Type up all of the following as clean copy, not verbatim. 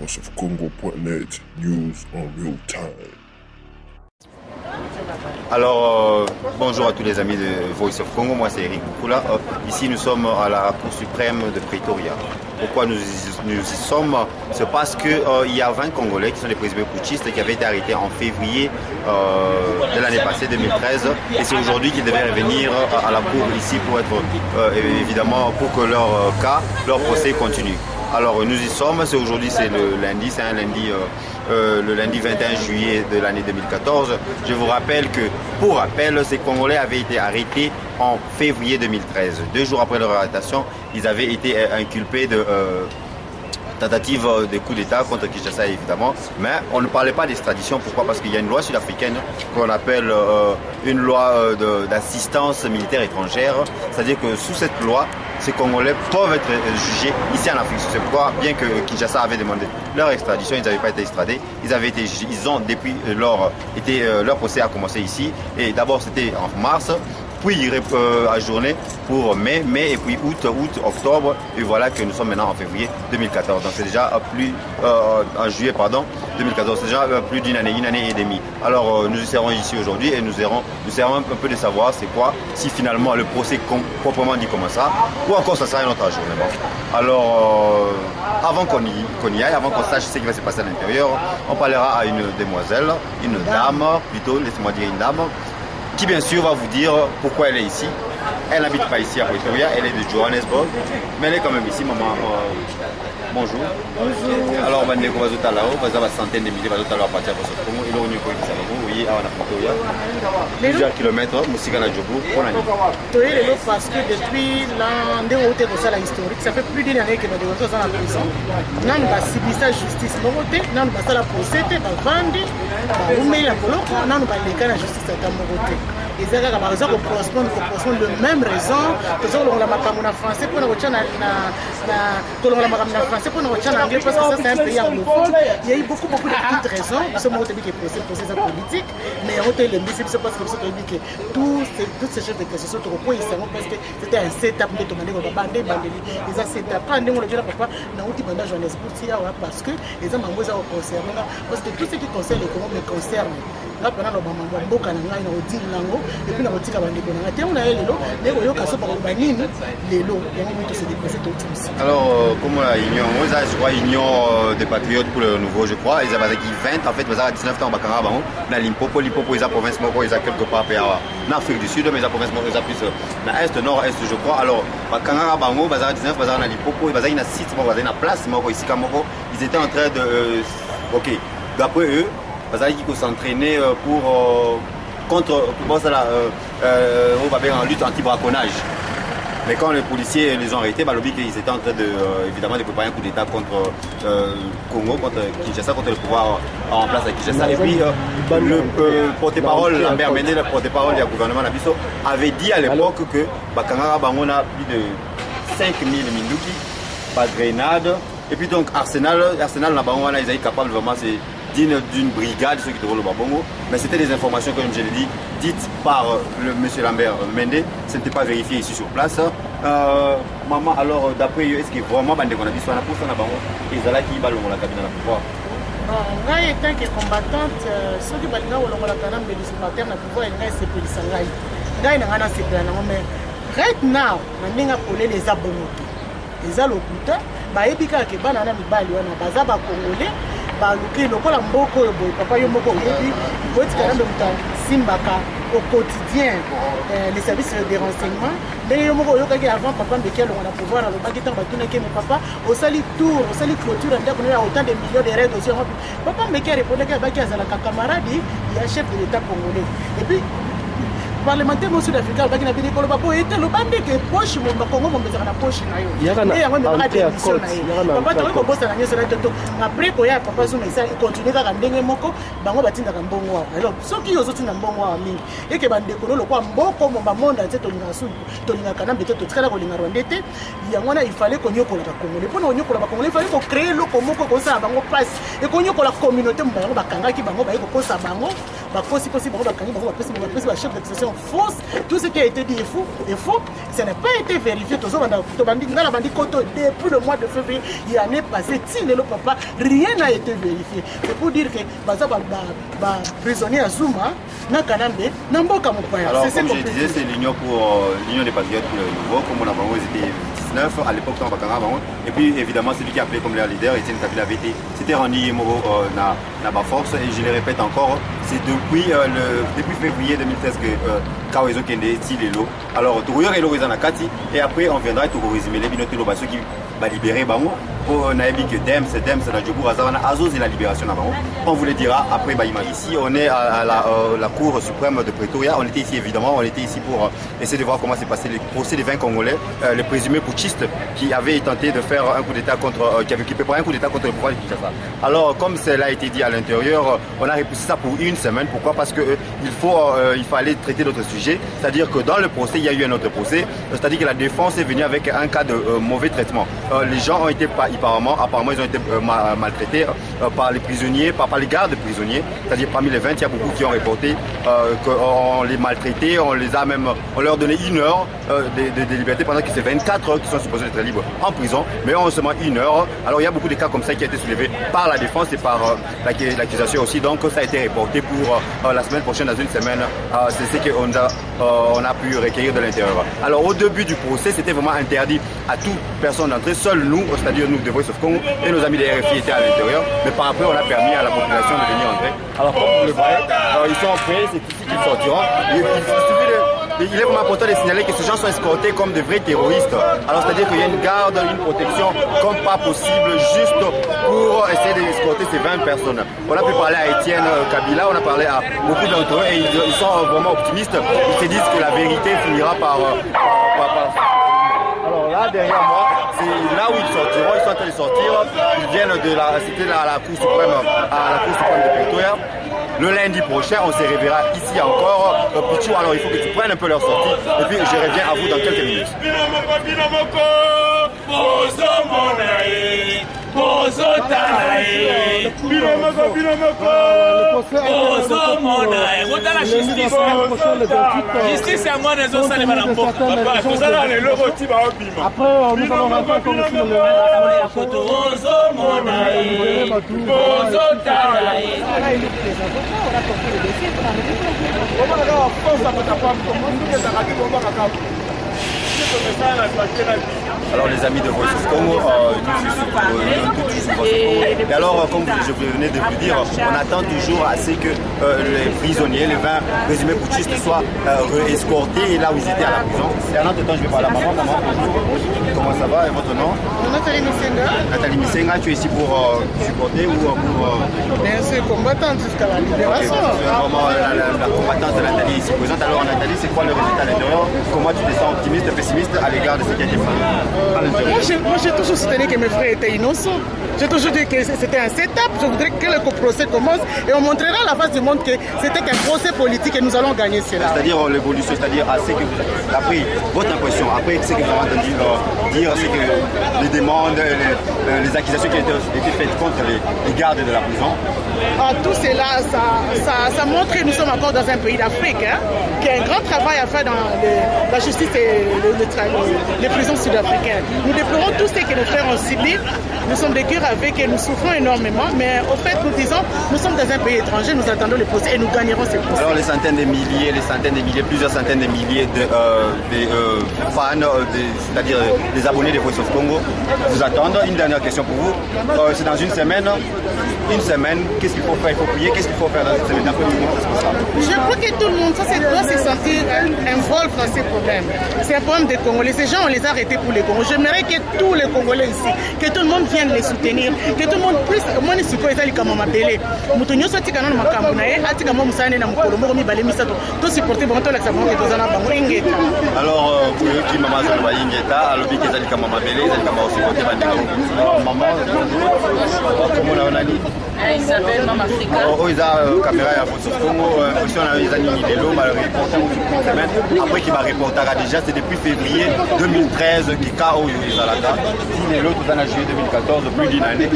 voiceofcongo.net, news en real time. Alors, bonjour à tous les amis de Voice of Congo, moi c'est Eric Boukoula. Ici nous sommes à la Cour suprême de Pretoria. Pourquoi nous y sommes? C'est parce qu'il y a 20 Congolais qui sont des présumés putschistes qui avaient été arrêtés en février de l'année passée, 2013. Et c'est aujourd'hui qu'ils devaient revenir à la Cour ici pour être, évidemment, pour que leur cas, leur procès continue. Alors nous y sommes, c'est aujourd'hui, c'est le lundi, c'est un lundi, le lundi 21 juillet de l'année 2014. Je vous rappelle que, pour rappel, ces Congolais avaient été arrêtés en février 2013. 2 jours après leur arrestation, ils avaient été inculpés de tentative de coup d'État contre Kinshasa évidemment, mais on ne parlait pas d'extradition. Pourquoi? Parce qu'il y a une loi sud-africaine qu'on appelle une loi d'assistance militaire étrangère, c'est-à-dire que sous cette loi, ces Congolais peuvent être jugés ici en Afrique. C'est pourquoi, bien que Kinshasa avait demandé leur extradition, ils n'avaient pas été extradés, ils avaient été jugés, ils ont depuis leur procès a commencé ici, et d'abord c'était en mars, puis ajourné pour mai, et puis août, octobre, et voilà que nous sommes maintenant en février 2014. Donc c'est déjà en juillet 2014, c'est déjà plus d'une année et demie. Alors nous serons ici aujourd'hui et nous serons un peu de savoir c'est quoi, si finalement le procès proprement dit commencera, ou encore ça sera un autre ajournement. Alors avant qu'on y aille, avant qu'on sache ce qui va se passer à l'intérieur, on parlera à une demoiselle, une dame, plutôt, laissez-moi dire une dame, qui bien sûr va vous dire pourquoi elle est ici. Elle n'habite pas ici à Pretoria, elle est de Johannesburg, mais elle est quand même ici, maman. Bonjour. Bonjour. Alors, on va une centaine de milliers de dollars à partir de ce Congo. Il y a une vous voyez, à Pretoria, plusieurs kilomètres, Moussika na Djobu, on a dit. Parce que depuis l'année où on a la historique, ça fait plus d'une année que nous sommes dans la prison. Nous avons subi la justice, nous avons fait la procès, nous avons vendu, nous avons fait la justice à Tamogote. Et c'est par exemple qu'on correspond de même raison que ça on l'a marqué en français pour nous retient en anglais parce que ça c'est un pays anglophone. Il y a eu beaucoup de petites raisons. Nous sommes au début qui procès politique, mais on a le mieux c'est parce que nous avons dit que tous ces chefs de question sont au point parce que c'était un setup de demander qu'on va bander les setup quand on le dit là papa na outil bandage Johannesburg parce que les hommes ont concerné parce que tout ce qui concerne les Congo me concerne. Là pendant le moment mboka na ngai na odile nango et puis na botika bandeko na ngai on a lelo lelo yo kaso ba banini lelo yango mito se déplacer tout aussi. Alors comme la union je crois union des patriotes pour le nouveau je crois ils avaient 20 en fait mais à 19 ans bakanga bango na Limpopo ils a province moko ils a quelque part en Afrique du Sud mais ils a province moko ils a plus na est nord est je crois. Alors bakanga bango bazara 19 bazara na Limpopo ils bazara na site moko bazara na place moko ici kamoko ils étaient en train de OK d'après eux qui s'entraîner contre en lutte anti-braconnage. Mais quand les policiers les ont arrêtés, ils étaient en train évidemment de préparer un coup d'État contre Congo, contre Kinshasa, contre le pouvoir en place à Kinshasa. Et puis le porte-parole, Lambert Mende, le porte-parole du gouvernement Nabiso, avait dit à l'époque que Bakangara Bango a plus de 5000 Minduki, pas de grenades. Et puis donc Arsenal Nabango, ils étaient capables vraiment d'une brigade, ceux qui te roulent au Babongo, mais c'était des informations, comme je l'ai dit, dites par le monsieur Lambert Mende, ce n'était pas vérifié ici sur place. Maman, alors d'après est-ce que vraiment Bande qu'on a dit soit la pousse en Abango, ils allaient qui ballon la cabine à la pouvoir? Moi, étant que combattante, ceux qui balent dans la canam de l'usurpateur, na pouvoir il reste pour les sangai. Ngai na ngana c'est plan mais right now, na ninga polé les abomoto. Les alokuta, ba ebika ke bana na mibali wana baza ba congolais. Baluki lokola mboko oyo boye papa yo moko oyebi botika na ndomuta simbaka au quotidien les services de renseignement ndenge yo moko oyokaki avant papa mbeki alonga na pouvoir alobaki ntango batunaki me papa osali tour osali clôture ndako na autant de millions de raids aussi papa mbeki arépondaki abaki azalaka camarade ya chef de l'état congolais et puis parlementaire sud-africain baki na bini kolo babo était le bande que poche mon Congo mon bezaka na poche na yo et yango me ba démission na yo papa to ko bossa na nyoso na toto après ko ya papa zo mesa continuer kaka ndenge moko bango batinda ka mbongo wa alors soki yo zo tinda mbongo wa mingi et que bande ko lo kwa mboko mon ba monde ante to linga su to linga kana beto to tikala ko linga rwandete yango na il fallait ko nyokola ka Congo le pona nyokola ba Congo il fallait ko créer lo komoko ko sa bango passe et ko nyokola communauté mbango bakangaki bango ba ko kosa bango ba kosi bango bakangi bango ba pesi ba chef d'accession sont fausses. Tout ce qui a été dit est faux. Ça n'a pas été vérifié. Depuis le mois de février, il y a l'année passée, le papa, rien n'a été vérifié. C'est pour dire que prisonnier à Zuma, alors comme je disais, c'est l'union des patriotes pour le nouveau, comme on a vraiment été 19 à l'époque dans Bakanga. Et puis évidemment celui qui a appelé comme leur leader, Etienne Kabila VT, c'était Randy Moro Naba Force. Et je le répète encore, c'est depuis février 2013 que Kawezo Kende Tilelo. Alors Tourouyor et Lorizan Nakati, et après on viendra Tourourizime les binotes Lobasso qui va libérer Bango. Pour Naïbi que Dems, Nadjobou, Razavana, Azos et la libération d'avant. On vous le dira après Baïma. Ici, on est à la Cour suprême de Pretoria. On était ici, évidemment, pour essayer de voir comment s'est passé le procès des 20 Congolais, le présumé putschiste qui avait tenté de faire un coup d'État qui préparait un coup d'État contre le pouvoir de Kinshasa. Alors, comme cela a été dit à l'intérieur, on a repoussé ça pour une semaine. Pourquoi? Parce qu'il fallait traiter d'autres sujets. C'est-à-dire que dans le procès, il y a eu un autre procès. C'est-à-dire que la défense est venue avec un cas de mauvais traitement. Les gens ont été apparemment ils ont été maltraités par les prisonniers, par les gardes prisonniers. C'est-à-dire parmi les 20, il y a beaucoup qui ont reporté qu'on les maltraitait, on leur donnait 1 heure de liberté pendant que c'est 24 heures qui sont supposés être libres en prison, mais on seulement 1 heure. Alors il y a beaucoup de cas comme ça qui ont été soulevés par la défense et par l'accusation aussi. Donc ça a été reporté pour la semaine prochaine, dans une semaine. C'est ce qu'on a pu recueillir de l'intérieur. Alors au début du procès, c'était vraiment interdit à toute personne d'entrer, seul nous, c'est-à-dire nous de Voice of Congo et nos amis des RFI étaient à l'intérieur, mais par après on a permis à la population de venir entrer. Alors comme vous le voyez, ils sont prêts, c'est ici qu'ils sortiront. Il est vraiment important de signaler que ces gens sont escortés comme de vrais terroristes. Alors c'est-à-dire qu'il y a une garde, une protection comme pas possible, juste pour essayer d'escorter ces 20 personnes. On a pu parler à Etienne Kabila, on a parlé à beaucoup d'entre eux et ils sont vraiment optimistes. Ils se disent que la vérité finira par alors là, derrière moi, c'est là où ils sortiront, ils sont en train de sortir. Ils viennent c'était à la Cour suprême de Pretoria. Le lundi prochain, on se reverra ici encore. Pichou, alors il faut que tu prennes un peu leur sortie. Et puis je reviens à vous dans quelques minutes. Justice à moi, les autres, ça les va l'emporter. Après, nous allons rentrer comme sur le Alors les amis de Voice of Congo, et alors comme je venais de vous dire, on attend toujours à ce que les prisonniers, les 20 présumés putschistes soient escortés là où ils étaient à la prison. Et en attendant, je vais parler à maman. Comment ça va et votre nom? Nathalie Missenga. Nathalie Missenga, tu es ici pour supporter ou pour... Bien sûr, combattante jusqu'à la libération. Okay, vraiment la combattante de Nathalie ici présente. Alors Nathalie, c'est quoi le résultat à l'intérieur? Comment tu te sens optimiste, pessimiste à l'égard de ce qui a été fait à l'intérieur? Moi j'ai toujours soutenu que mes frères étaient innocents. J'ai toujours dit que c'était un setup. Je voudrais que le procès commence et on montrera à la face du monde que c'était qu'un procès politique et nous allons gagner cela. C'est-à-dire l'évolution, c'est-à-dire à ce que vous avez appris, votre impression, après ce que vous avez entendu dire, c'est que les demandes, les accusations qui ont été faites contre les gardes de la prison. Tout cela, ça montre que nous sommes encore dans un pays d'Afrique, qui a un grand travail à faire dans la justice et les prisons sud-africaines. Nous déplorons tout ce que nos frères ont subi. Nous sommes des cœurs avec et nous souffrons énormément, mais au fait, nous disons, nous sommes dans un pays étranger, nous attendons le procès et nous gagnerons ces procès. Alors les centaines de milliers, plusieurs centaines de milliers de fans, c'est-à-dire les abonnés de Voice of Congo, vous attendent. Une dernière question pour vous. C'est dans une semaine, qu'est-ce qu'il faut faire? Il faut prier, qu'est-ce qu'il faut faire dans cette semaine? Je crois que tout le monde doit se sentir involve dans ces problèmes. C'est un problème des Congolais. Ces gens, on les a arrêtés pour les Congolais. J'aimerais que tous les Congolais ici, que tout le monde vienne les soutenir, que tout le monde puisse, moi je suis pas les comme ma belle. Mutonyo soit tika na makambo na ye, atika mo musane na mukolo mo mi bale misato. To supporter bon to la sabon que tozana bango ingeta. Alors pour eux qui maman za ba ingeta, alobi ke zali kama mabele, zali kama supporter bandeko. Maman, comment on a dit? Isabelle Mama Africa. Oh, ils ont caméra à Voice of Congo. Aussi, on a eu Zanini Lelo, après qui m'a reporté déjà, c'est depuis février 2013 qui a eu les Alaka. Si l'autre en a juillet 2014, plus d'une année.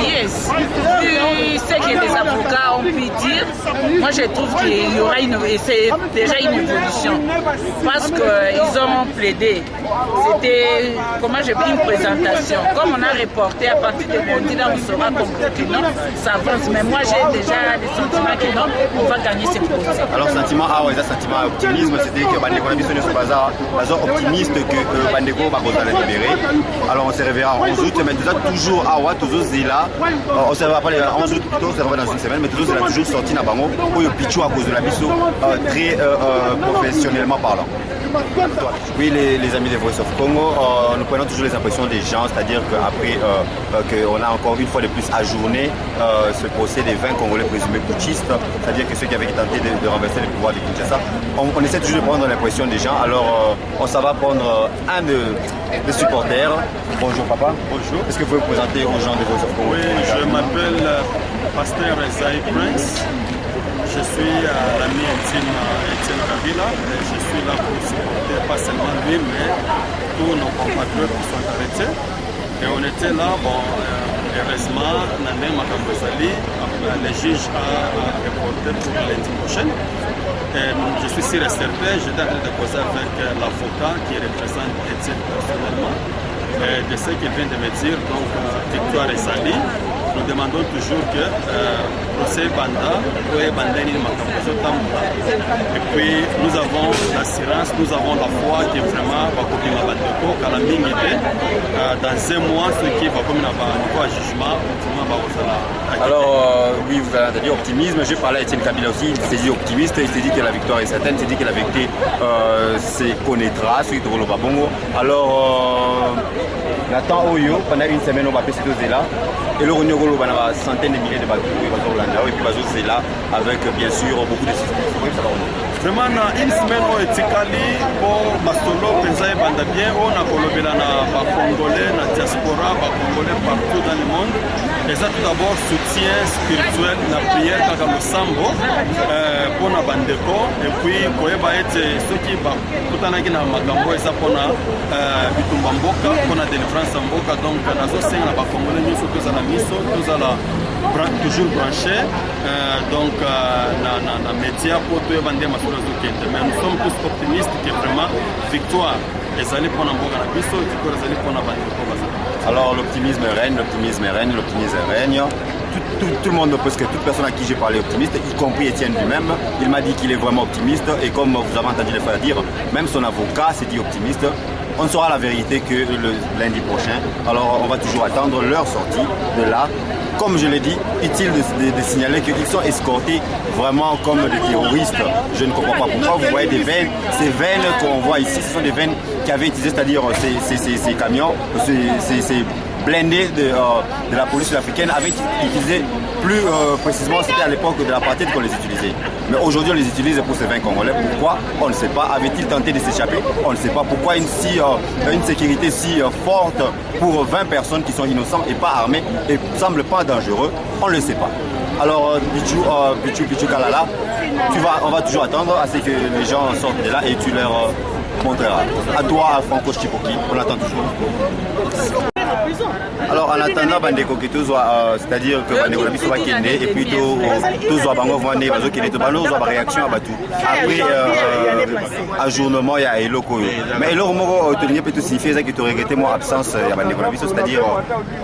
Yes. Vu ce que les avocats ont pu dire, moi je trouve qu'il y aura c'est déjà une évolution. Parce qu'ils ont plaidé. C'était, comment j'ai pris une présentation. Comme on a reporté à partir de lundi, là on saura que non, ça avance. Mais moi j'ai déjà des sentiments que non, on va gagner ces procès. Alors sentiment A, ouais, sentiment optimisme, c'était que Bandeko Nabiso ne soit pas optimiste que Bandeko va la libérer. Alors on se reverra en 11 août, mais toujours à toujours Zila. On ne se reverra pas le 11 août plutôt, on se reverra dans une semaine, mais toujours Zila toujours sorti dans Bango pour le Pichou à cause de la Bisso, très professionnellement parlant. Oui, les amis de Voice of Congo, nous prenons toujours les impressions des gens, c'est-à-dire qu'après qu'on a encore une fois de plus ajourné ce procès des 20 Congolais présumés putschistes, c'est-à-dire que ceux qui avaient tenté de renverser le pouvoir de Kinshasa, on essaie toujours de prendre l'impression des gens. Alors on s'en va prendre un des supporters. Bonjour papa. Bonjour. Est-ce que vous pouvez vous présenter aux gens de Voice of Congo? Oui, je m'appelle Pasteur Esaïe Prince. Je suis l'ami intime Etienne Kabila et je suis là pour supporter pas seulement lui mais tous nos compatriotes qui sont arrêtés. Et on était là, bon, heureusement, Nandé Makambozali, le juge a reporté pour lundi prochaine. Et je suis sûr et certain, j'étais en train de causer avec l'avocat qui représente Etienne personnellement. Et de ce qu'il vient de me dire, donc Victoire Ezali, nous demandons toujours que procès Banda, et puis nous avons l'assurance, nous avons la foi que vraiment Bakobima Bandeko, Kalamingite, dans un mois, ce qui va comme un jugement, alors oui, vous avez entendu optimisme, j'ai parlé à Etienne Kabila aussi, il s'est dit optimiste, il s'est dit que la victoire est certaine, il s'est dit que la vérité se connaîtra, suite au Babongo. Alors Nathan Oyo, pendant une semaine, on va passer tous là. Et le Ronyogolo, on a centaines de milliers de balles et puis Bazos est là avec bien sûr beaucoup de systèmes. Vraiment, une semaine où Etikali, pour Masolo, Penza et Bandabien, on a colobé na Congolais, na diaspora, Congolais partout dans le monde. Et ça, tout d'abord, soutien spirituel, la prière, quand le sambo, pour na Bandeko. Et puis, quand il va être ceux qui va tout en agir na Magambo, et ça pour na Bitumbamboka, pour na délivrance en Boka. Donc, na zo sing na Congolais, nous sommes tous à la misso, tous à la toujours branchés. Donc, na média pour tout vendre ma chose de mais nous sommes tous optimistes que vraiment victoire les allées pour n'importe la biso, victoire les allées pour n'importe. Alors l'optimisme règne. Tout le monde, presque toute personne à qui j'ai parlé optimiste, y compris Etienne lui-même, il m'a dit qu'il est vraiment optimiste et comme vous avez entendu les frères dire, même son avocat s'est dit optimiste. On saura la vérité que le lundi prochain. Alors on va toujours attendre leur sortie de là. Comme je l'ai dit, utile de signaler qu'ils sont escortés vraiment comme des terroristes. Je ne comprends pas pourquoi. Vous voyez des veines, ces veines qu'on voit ici, ce sont des veines qui avaient utilisé, c'est-à-dire ces camions, ces blindés de la police africaine avaient utilisé plus précisément, c'était à l'époque de l'apartheid qu'on les utilisait. Mais aujourd'hui on les utilise pour ces 20 Congolais. Pourquoi? On ne sait pas. Avait-il tenté de s'échapper? On ne sait pas. Pourquoi une sécurité si forte pour 20 personnes qui sont innocentes et pas armées et ne semblent pas dangereux? On ne le sait pas. Alors Pichou Kalala, on va toujours attendre à ce que les gens sortent de là et tu leur montreras. À toi, à Franco Chipoki, on attend toujours. Alors en attendant Bandeko qui tous c'est-à-dire que Bandeko la biso va kende et puis tous va bango vendre bazo kende to bano va réaction à batu après ajournement il y a eloko mais eloko moko tenir peut signifier ça que tu regretter mon absence ya Bandeko la biso, c'est-à-dire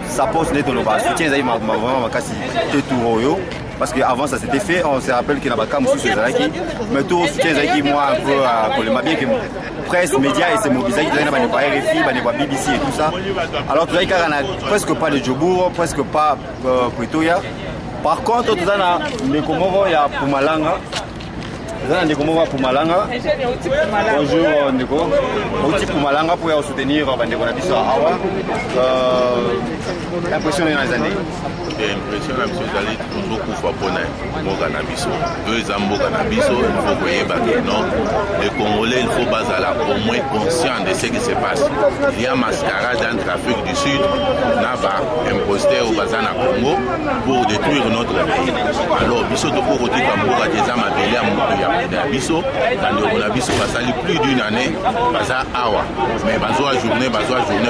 ça pose net no ba soutien ça vraiment makasi te touro yo parce qu'avant ça s'était fait, on se rappelle qu'il y a un cas sur Zalaki, mais tout soutien Zalaki moi un peu pour le bien que presse, médias et c'est mobilisé, il y a des RFI, des BBC et tout ça. Alors tout ça, il y a presque pas de Djobour, presque pas Pretoria. Par contre, tout ça, il y a Pumalanga. Zana ndeko moko Pumalanga. Bonjour ndeko. Oti Pumalanga pour soutenir bandeko na biso awa. L'impression est dans les années. L'impression na biso ezali toujours kufa pona mboka na biso. Deux mboka na biso, il faut koyeba que non. Les Congolais, il faut bazala au moins conscient de ce qui se passe. Il y a mascarade entre l'Afrique du Sud, Nava, imposteur au Bazana Congo pour détruire notre pays. Alors, biso to pour retirer Kamboga des âmes à Bélia, Mouya, Biso, dans le Biso, ça a plus d'une année, Baza Awa. Mais Bazo a journée,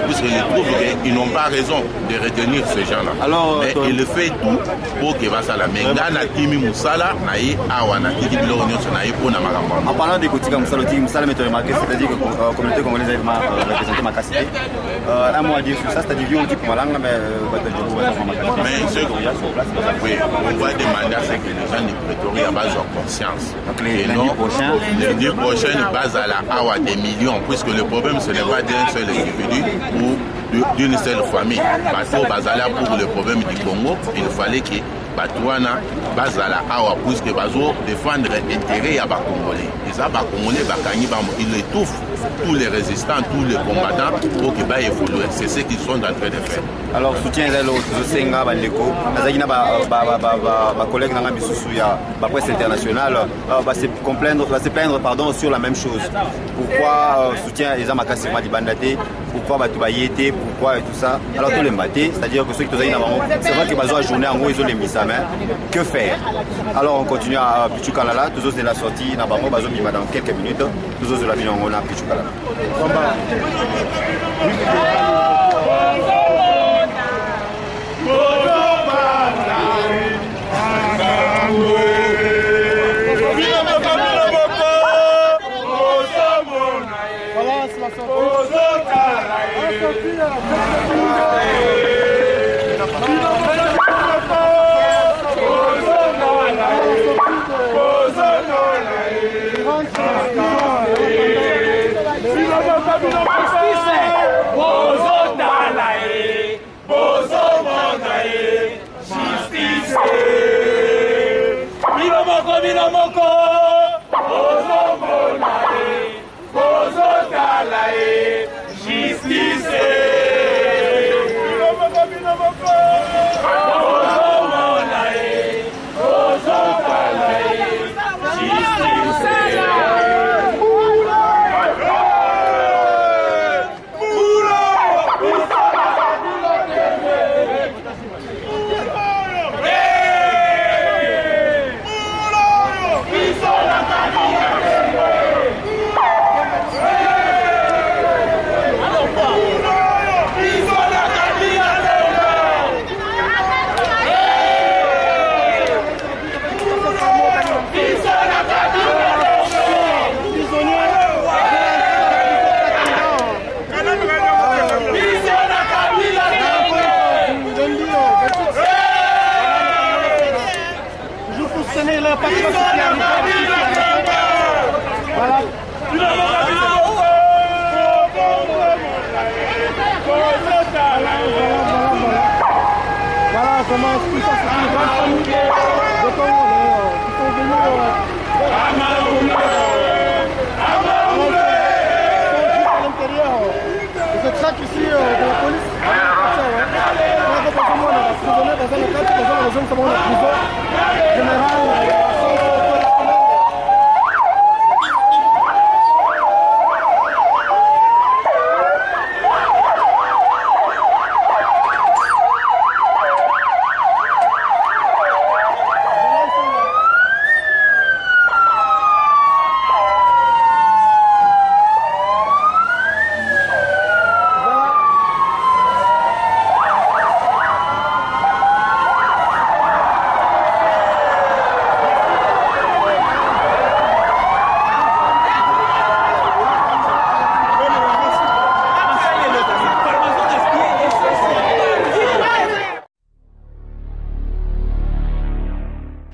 puisqu'ils trouvent qu'ils n'ont pas raison de retenir ces gens-là. Mais il fait tout pour que Basala Menga, Natimi Moussala, Naï Awa, Natiki Bilonion, Naï Pona Maramba. En parlant des Kotika Moussala, Moussala, mais tu as remarqué, c'est-à-dire que la communauté congolaise a représenté ma capacité. Un mot à dire sur ça, c'est-à-dire qu'on dit Pumalanga, mais oui, on va demander à ce que les gens de Pretoria basent leur conscience. Donc lundi prochain, base à la Awa des millions, puisque le problème ce n'est pas d'un seul individu ou d'une seule famille. Parce que Bazala pour le problème du Congo, il fallait que Batouana Bazala Awa puisque Bazo défendre l'intérêt à Congolais. Et ça, Congolais, il étouffe tous les résistants, tous les combattants pour qu'ils aillent évoluer. C'est ce qu'ils sont en train de faire. Alors, soutien à l'autre, Senga, Bandeko, ma collègue Nanga Bisusuya, la presse internationale, va se plaindre sur la même chose. Pourquoi soutien les Amakasi Madi Bandate, pourquoi Batoubayete, pourquoi et tout ça. Alors, tous les matés, c'est-à-dire que ceux qui c'est vrai que Bazo a journée en gros, ils ont les mis à main. Que faire? Alors, on continue à Pichukalala, tous autres de la sortie, Nabango, Bazo Mima dans quelques minutes, tous autres de la ville, on a Pichukalala.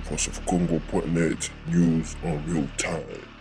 VoiceOfCongo.net, news on real time.